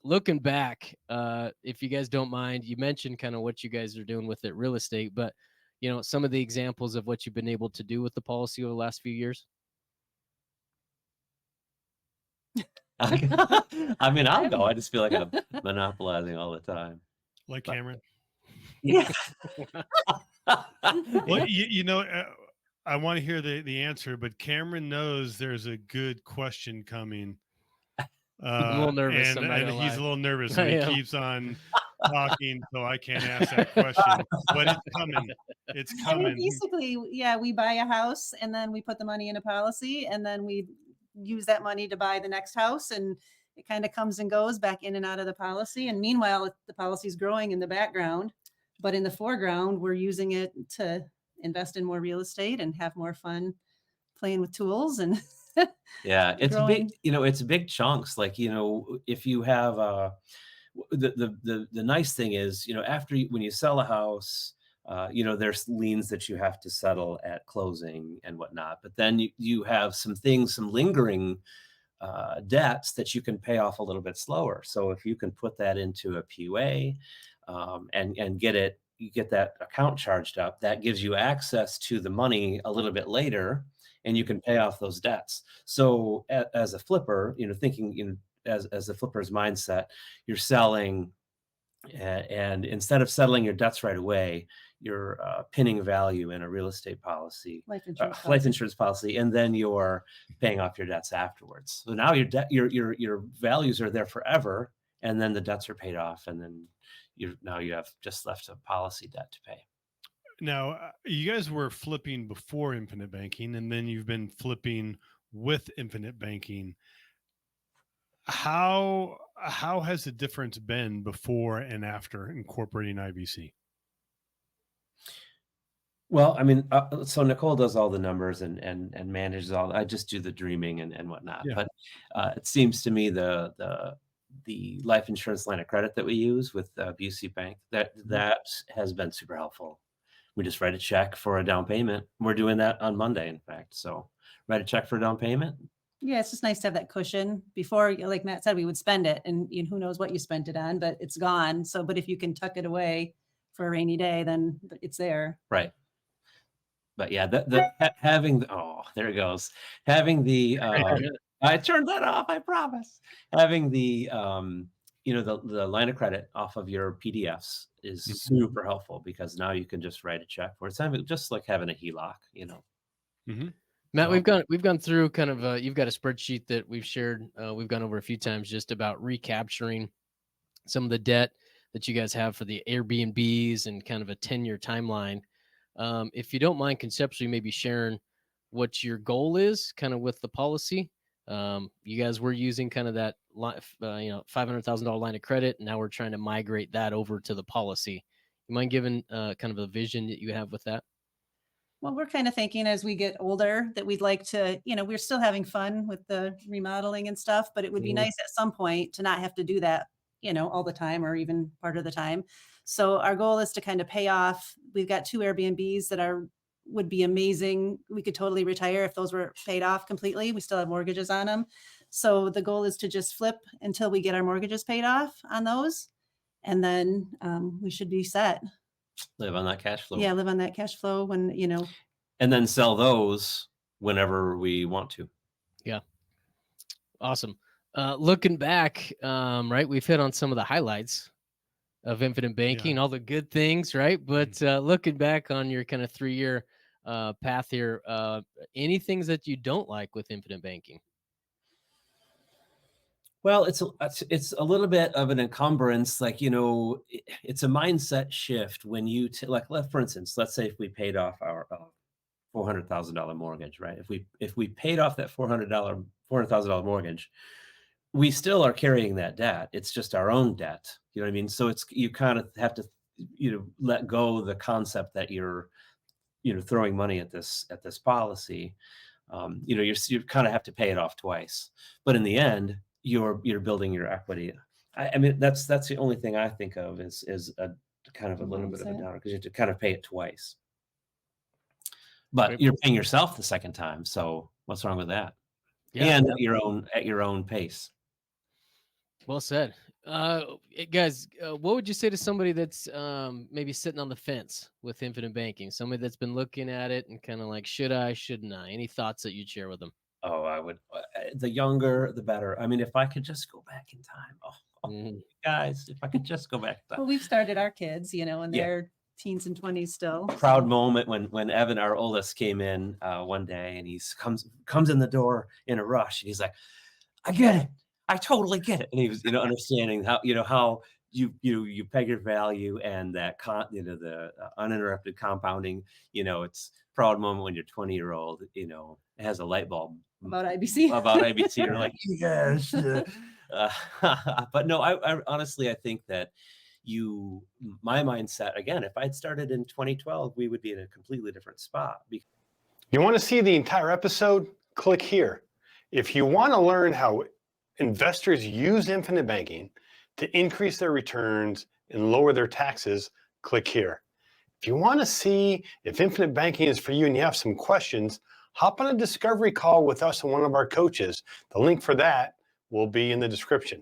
looking back, if you guys don't mind, you mentioned kind of what you guys are doing with it, real estate, but some of the examples of what you've been able to do with the policy over the last few years. I mean, I'll go. I just feel like I'm monopolizing all the time. Like But Cameron. yeah. Well, I want to hear the answer, but Cameron knows there's a good question coming. I'm a little nervous. I'm not And gonna he's lie. a little nervous, so I he am. keeps on talking, so I can't ask that question. But it's coming. It's I mean, coming. basically, yeah, we buy a house and then we put the money in a policy and then we use that money to buy the next house, and it kind of comes and goes back in and out of the policy. And meanwhile, the policy is growing in the background, but in the foreground, we're using it to invest in more real estate and have more fun playing with tools and Yeah, it's growing. big, it's big chunks. Like, if you have the nice thing is, when you sell a house, there's liens that you have to settle at closing and whatnot. But then you have some lingering debts that you can pay off a little bit slower. So if you can put that into a PUA and you get that account charged up, that gives you access to the money a little bit later, and you can pay off those debts. So as a flipper, thinking as a flipper's mindset, you're selling, and instead of settling your debts right away, you're pinning value in a real estate policy, life insurance policy, and then you're paying off your debts afterwards. So now your values are there forever, and then the debts are paid off, and then you have just left a policy debt to pay. Now, you guys were flipping before infinite banking, and then you've been flipping with infinite banking. How has the difference been before and after incorporating IBC? Well, I mean, so Nicole does all the numbers and manages all. I just do the dreaming and whatnot. Yeah. But it seems to me the life insurance line of credit that we use with Busey Bank, that has been super helpful. We just write a check for a down payment. We're doing that on Monday, in fact. So write a check for a down payment. Yeah, it's just nice to have that cushion. Before, like Matt said, we would spend it, and who knows what you spent it on, but it's gone. So, but if you can tuck it away for a rainy day, then it's there. Right. But yeah, having there it goes. Having the I turned that off, I promise. Having the the line of credit off of your PDFs is super helpful, because now you can just write a check for it. It's just like having a HELOC, Mm-hmm. Matt, we've gone through kind of you've got a spreadsheet that we've shared. We've gone over a few times just about recapturing some of the debt that you guys have for the Airbnbs and kind of a 10-year timeline. If you don't mind conceptually maybe sharing what your goal is kind of with the policy. You guys were using kind of that $500,000 line of credit, and now we're trying to migrate that over to the policy. You mind giving kind of a vision that you have with that? Well, we're kind of thinking as we get older that we'd like to, we're still having fun with the remodeling and stuff, but it would be nice at some point to not have to do that, all the time or even part of the time. So our goal is to kind of pay off. We've got 2 Airbnbs that would be amazing. We could totally retire if those were paid off completely. We still have mortgages on them. So the goal is to just flip until we get our mortgages paid off on those. And then we should be set. Live on that cash flow. Yeah, live on that cash flow when, and then sell those whenever we want to. Yeah. Awesome. Looking back, right, we've hit on some of the highlights of infinite banking, all the good things, right? But looking back on your kind of 3-year path here, any things that you don't like with infinite banking? Well, it's a little bit of an encumbrance. Like, it's a mindset shift when you for instance, let's say if we paid off our $400,000 mortgage, right? If we paid off that $400,000 mortgage, we still are carrying that debt. It's just our own debt. You know what I mean? So you kind of have to let go the concept that you're throwing money at this policy. You kind of have to pay it off twice, but in the end, you're building your equity. I mean, that's the only thing I think of is a kind of a little bit of a downer, because you have to kind of pay it twice. But you're paying yourself the second time, so what's wrong with that? Yeah. And at your own pace. Well said. Guys, what would you say to somebody that's maybe sitting on the fence with infinite banking? Somebody that's been looking at it and kind of like, should I, shouldn't I? Any thoughts that you'd share with them? Oh, I would. The younger, the better. I mean, if I could just go back in time. Mhm. Guys, if I could just go back in Well, time. we've started our kids, you know, and Yeah. they're teens and 20s still. Proud moment when Evan, our oldest, came in one day, and he comes in the door in a rush, and he's like, "I get it. I totally get it." And he was, understanding how you peg your value, and that the uninterrupted compounding. It's proud moment when your 20-year-old has a light bulb About IBC. about IBC. You're like, yes. But no, I honestly, I think that my mindset, again, if I'd started in 2012, we would be in a completely different spot. You want to see the entire episode? Click here. If you want to learn how investors use infinite banking to increase their returns and lower their taxes, click here. If you want to see if infinite banking is for you and you have some questions, hop on a discovery call with us and one of our coaches. The link for that will be in the description.